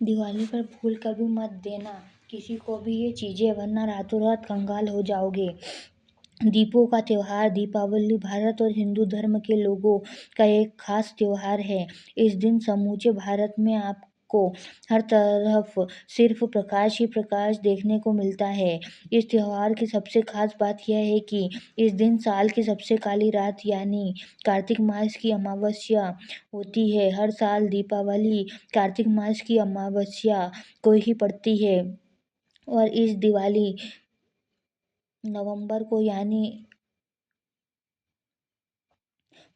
दिवाली पर भूल कभी मत देना किसी को भी ये चीजें, वरना रातों रात कंगाल हो जाओगे। दीपों का त्योहार दीपावली भारत और हिंदू धर्म के लोगों का एक खास त्योहार है। इस दिन समूचे भारत में आपको हर तरफ सिर्फ प्रकाश ही प्रकाश देखने को मिलता है। इस त्योहार की सबसे खास बात यह है कि इस दिन साल की सबसे काली रात यानी कार्तिक मास की अमावस्या होती है। हर साल दीपावली कार्तिक मास की अमावस्या को ही पड़ती है और इस दिवाली नवंबर को यानी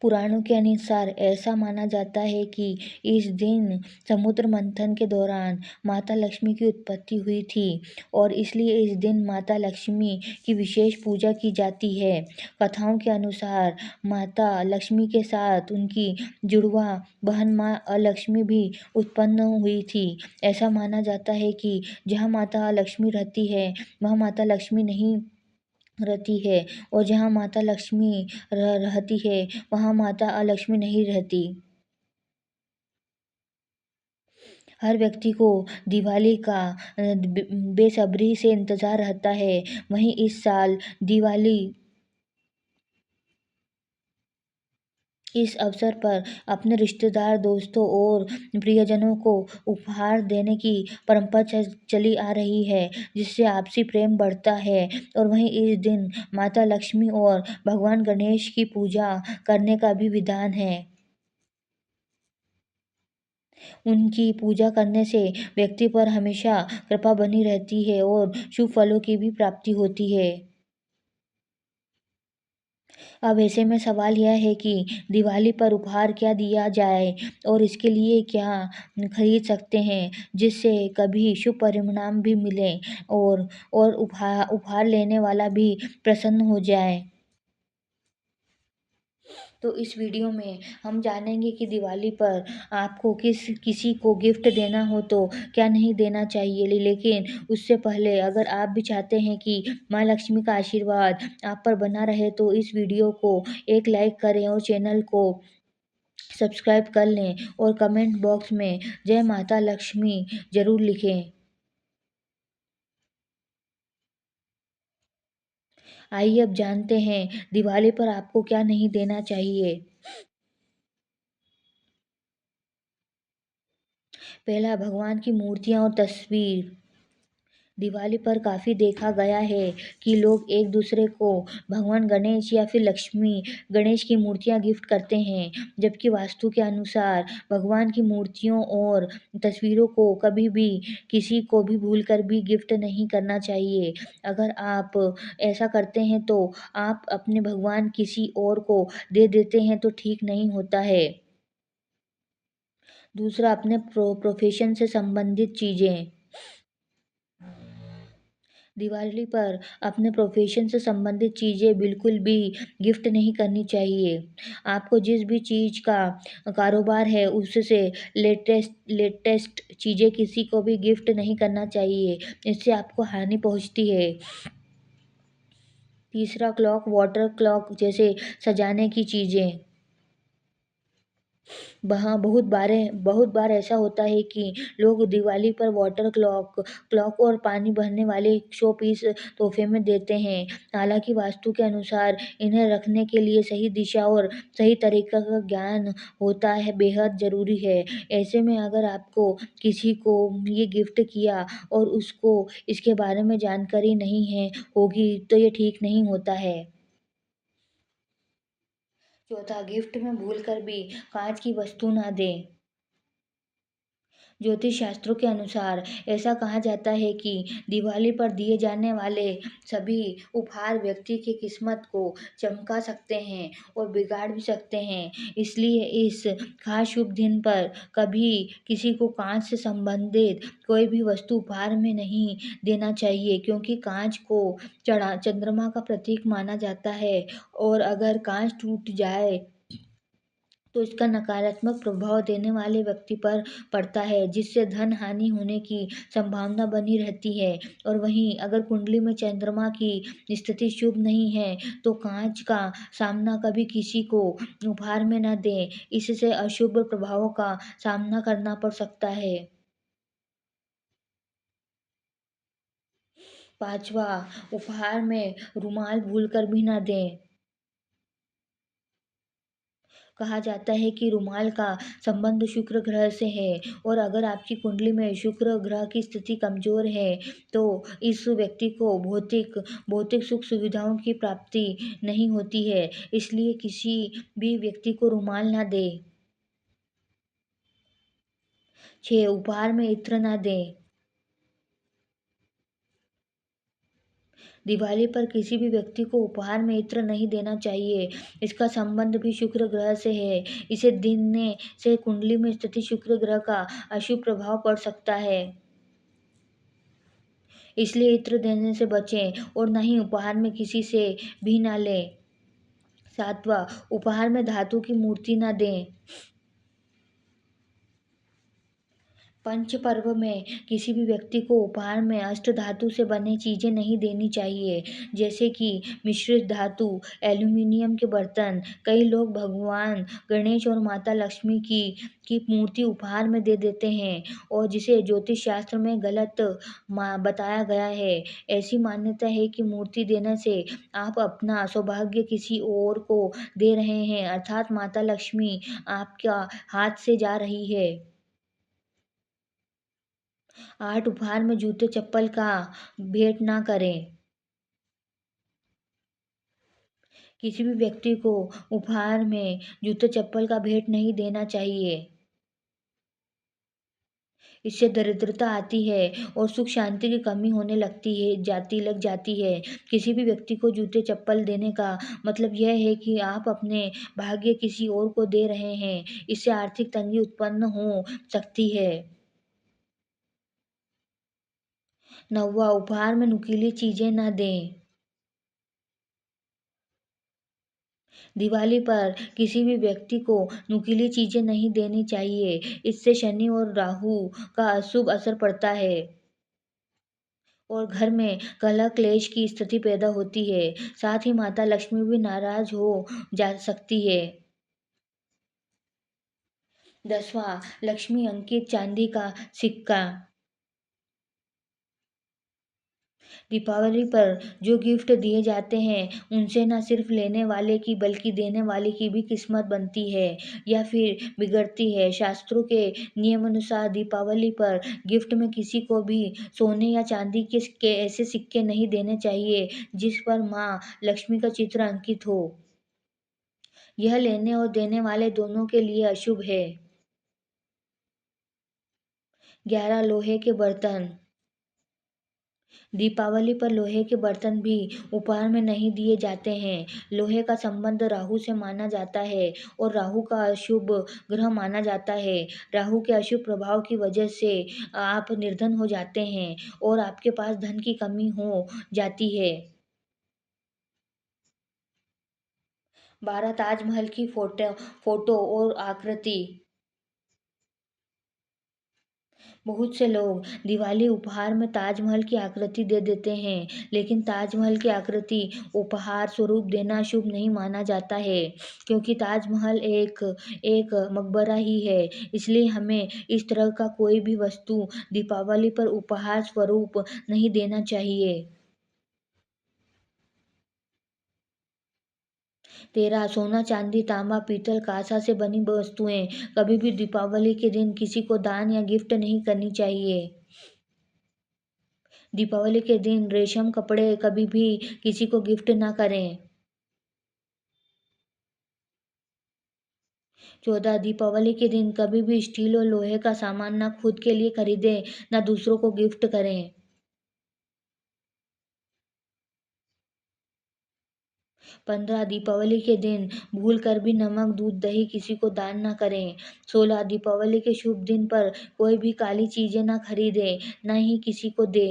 पुराणों के अनुसार ऐसा माना जाता है कि इस दिन समुद्र मंथन के दौरान माता लक्ष्मी की उत्पत्ति हुई थी और इसलिए इस दिन माता लक्ष्मी की विशेष पूजा की जाती है। कथाओं के अनुसार माता लक्ष्मी के साथ उनकी जुड़वा बहन माँ अलक्ष्मी भी उत्पन्न हुई थी। ऐसा माना जाता है कि जहाँ माता लक्ष्मी रहती है वहाँ माता लक्ष्मी नहीं रहती है और जहाँ माता लक्ष्मी रहती है वहाँ माता अलक्ष्मी नहीं रहती। हर व्यक्ति को दिवाली का बेसब्री से इंतज़ार रहता है। वहीं इस साल दिवाली इस अवसर पर अपने रिश्तेदार, दोस्तों और प्रियजनों को उपहार देने की परंपरा चली आ रही है, जिससे आपसी प्रेम बढ़ता है। और वहीं इस दिन माता लक्ष्मी और भगवान गणेश की पूजा करने का भी विधान है। उनकी पूजा करने से व्यक्ति पर हमेशा कृपा बनी रहती है और शुभ फलों की भी प्राप्ति होती है। अब ऐसे में सवाल यह है कि दिवाली पर उपहार क्या दिया जाए और इसके लिए क्या खरीद सकते हैं जिससे कभी शुभ परिणाम भी मिले और उपहार लेने वाला भी प्रसन्न हो जाए। तो इस वीडियो में हम जानेंगे कि दिवाली पर आपको किसी को गिफ्ट देना हो तो क्या नहीं देना चाहिए। लेकिन उससे पहले अगर आप भी चाहते हैं कि माँ लक्ष्मी का आशीर्वाद आप पर बना रहे तो इस वीडियो को एक लाइक करें और चैनल को सब्सक्राइब कर लें और कमेंट बॉक्स में जय माता लक्ष्मी ज़रूर लिखें। आइए अब जानते हैं दिवाली पर आपको क्या नहीं देना चाहिए। पहला, भगवान की मूर्तियाँ और तस्वीर। दिवाली पर काफ़ी देखा गया है कि लोग एक दूसरे को भगवान गणेश या फिर लक्ष्मी गणेश की मूर्तियाँ गिफ्ट करते हैं, जबकि वास्तु के अनुसार भगवान की मूर्तियों और तस्वीरों को कभी भी किसी को भी भूलकर भी गिफ्ट नहीं करना चाहिए। अगर आप ऐसा करते हैं तो आप अपने भगवान किसी और को दे देते हैं तो ठीक नहीं होता है। दूसरा, अपने प्रोफेशन से संबंधित चीज़ें। दिवाली पर अपने प्रोफेशन से संबंधित चीज़ें बिल्कुल भी गिफ्ट नहीं करनी चाहिए। आपको जिस भी चीज़ का कारोबार है उससे लेटेस्ट चीज़ें किसी को भी गिफ्ट नहीं करना चाहिए, इससे आपको हानि पहुँचती है। तीसरा, क्लॉक, वाटर क्लॉक जैसे सजाने की चीज़ें। वहाँ बहुत बार ऐसा होता है कि लोग दिवाली पर वाटर क्लॉक क्लॉक और पानी भरने वाले शो पीस तोहफे में देते हैं। हालांकि वास्तु के अनुसार इन्हें रखने के लिए सही दिशा और सही तरीका का ज्ञान होता है बेहद ज़रूरी है। ऐसे में अगर आपको किसी को ये गिफ्ट किया और उसको इसके बारे में जानकारी नहीं है होगी तो ये ठीक नहीं होता है। चौथा, गिफ्ट में भूलकर भी कांच की वस्तु ना दें। ज्योतिष शास्त्रों के अनुसार ऐसा कहा जाता है कि दिवाली पर दिए जाने वाले सभी उपहार व्यक्ति की किस्मत को चमका सकते हैं और बिगाड़ भी सकते हैं। इसलिए इस खास शुभ दिन पर कभी किसी को कांच से संबंधित कोई भी वस्तु उपहार में नहीं देना चाहिए, क्योंकि कांच को चंद्रमा का प्रतीक माना जाता है और अगर कांच टूट जाए तो इसका नकारात्मक प्रभाव देने वाले व्यक्ति पर पड़ता है, जिससे धन हानि होने की संभावना बनी रहती है। और वहीं अगर कुंडली में चंद्रमा की स्थिति शुभ नहीं है तो कांच का सामना कभी किसी को उपहार में न दें, इससे अशुभ प्रभावों का सामना करना पड़ सकता है। पाँचवा, उपहार में रुमाल भूलकर भी ना दें। कहा जाता है कि रुमाल का संबंध शुक्र ग्रह से है, और अगर आपकी कुंडली में शुक्र ग्रह की स्थिति कमजोर है तो इस व्यक्ति को भौतिक भौतिक सुख सुविधाओं की प्राप्ति नहीं होती है। इसलिए किसी भी व्यक्ति को रुमाल ना दे। 6, उपहार में इत्र ना दें। दिवाली पर किसी भी व्यक्ति को उपहार में इत्र नहीं देना चाहिए। इसका संबंध भी शुक्र ग्रह से है। इसे देने से कुंडली में स्थित शुक्र ग्रह का अशुभ प्रभाव पड़ सकता है। इसलिए इत्र देने से बचें और न ही उपहार में किसी से भी ना लें। 7वां, उपहार में धातु की मूर्ति ना दें। पंच पर्व में किसी भी व्यक्ति को उपहार में अष्ट धातु से बने चीजें नहीं देनी चाहिए, जैसे कि मिश्रित धातु, एल्यूमीनियम के बर्तन। कई लोग भगवान गणेश और माता लक्ष्मी की मूर्ति उपहार में दे देते हैं, और जिसे ज्योतिष शास्त्र में गलत बताया गया है। ऐसी मान्यता है कि मूर्ति देने से आप अपना सौभाग्य किसी और को दे रहे हैं, अर्थात माता लक्ष्मी आपका हाथ से जा रही है। 8, उपहार में जूते चप्पल का भेंट ना करें। किसी भी व्यक्ति को उपहार में जूते चप्पल का भेंट नहीं देना चाहिए। इससे दरिद्रता आती है और सुख शांति की कमी होने लग जाती है। किसी भी व्यक्ति को जूते चप्पल देने का मतलब यह है कि आप अपने भाग्य किसी और को दे रहे हैं। इससे आर्थिक तंगी उत्पन्न हो सकती है। 9वां, उपहार में नुकीली चीजें न दें। दिवाली पर किसी भी व्यक्ति को नुकीली चीजें नहीं देनी चाहिए। इससे शनि और राहु का अशुभ असर पड़ता है और घर में कलह क्लेश की स्थिति पैदा होती है। साथ ही माता लक्ष्मी भी नाराज हो जा सकती है। 10वां, लक्ष्मी अंकित चांदी का सिक्का। दीपावली पर जो गिफ्ट दिए जाते हैं उनसे न सिर्फ लेने वाले की बल्कि देने वाले की भी किस्मत बनती है या फिर बिगड़ती है। शास्त्रों के नियमानुसार दीपावली पर गिफ्ट में किसी को भी सोने या चांदी के ऐसे सिक्के नहीं देने चाहिए जिस पर माँ लक्ष्मी का चित्र अंकित हो। यह लेने और देने वाले दोनों के लिए अशुभ है। 11, लोहे के बर्तन। दीपावली पर लोहे के बर्तन भी उपहार में नहीं दिए जाते हैं। लोहे का संबंध राहु से माना जाता है और राहु का अशुभ ग्रह माना जाता है। राहु के अशुभ प्रभाव की वजह से आप निर्धन हो जाते हैं और आपके पास धन की कमी हो जाती है। 12, ताजमहल की फोटो और आकृति। बहुत से लोग दिवाली उपहार में ताजमहल की आकृति दे देते हैं, लेकिन ताजमहल की आकृति उपहार स्वरूप देना शुभ नहीं माना जाता है, क्योंकि ताजमहल एक एक मकबरा ही है। इसलिए हमें इस तरह का कोई भी वस्तु दीपावली पर उपहार स्वरूप नहीं देना चाहिए। 13, सोना चांदी तांबा पीतल कांसा से बनी वस्तुएं कभी भी दीपावली के दिन किसी को दान या गिफ्ट नहीं करनी चाहिए। दीपावली के दिन रेशम कपड़े कभी भी किसी को गिफ्ट ना करें। 14, दीपावली के दिन कभी भी स्टील और लोहे का सामान ना खुद के लिए खरीदें ना दूसरों को गिफ्ट करें। 15, दीपावली के दिन भूल कर भी नमक दूध दही किसी को दान ना करें। 16, दीपावली के शुभ दिन पर कोई भी काली चीजें ना खरीदे ना ही किसी को दे।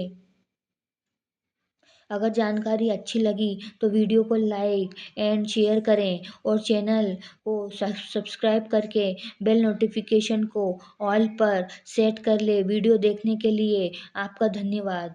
अगर जानकारी अच्छी लगी तो वीडियो को लाइक एंड शेयर करें और चैनल को सब्सक्राइब करके बेल नोटिफिकेशन को ऑल पर सेट कर ले। वीडियो देखने के लिए आपका धन्यवाद।